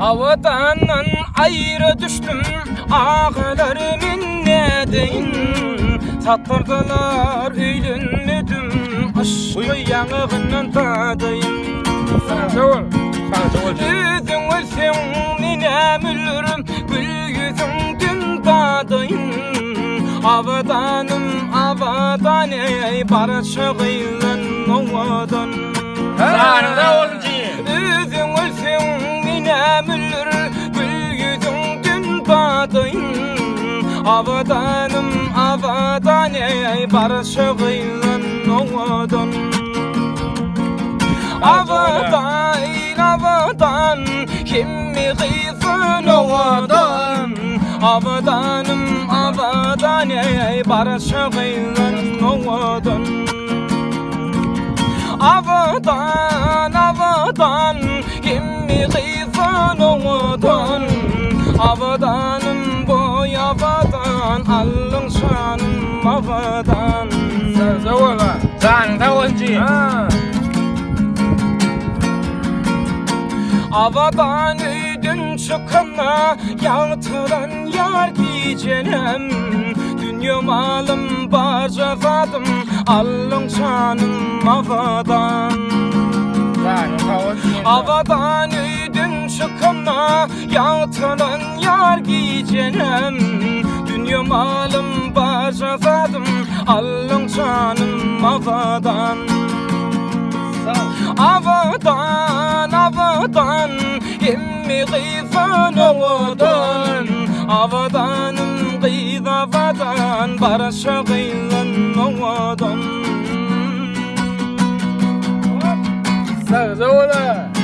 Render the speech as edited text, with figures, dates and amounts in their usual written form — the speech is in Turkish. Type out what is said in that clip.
Avadandan ayrı düştüm, ağalarımın ne deyin. Sattırdılar öylünmedim, aşkı yanığından tadayım. Yüzün ölsen ninem ölürüm, gül yüzündün tadayım. Avadanım avadan ey barışa gıylan ovadan. Yüzün ölsen ninem ölür, gül yüzündün tadayım. Avadanım avadan ey barışa gıylan ovadan. Avadan kimmi gıyfın ovadan. Avadanım avadan ey barışa gıylan ovadan. Avadan kimmi gıyfın ovadan. Avadanım boy avadan, allın şanım avadan. Sen de olunca. Avadan öydün çıkana yağtıran yar giyecenem. Dünya malım barcafadım, allın şanım avadan. Avadan öydün çıkana yağtıran yar giyecenem. Dünya malım barcafadım, allın şanım avadan. Avadan emmi gıyfan ovadan. Avadanım gıyzavadan, barışa gıylan ovadan. Sağ ol.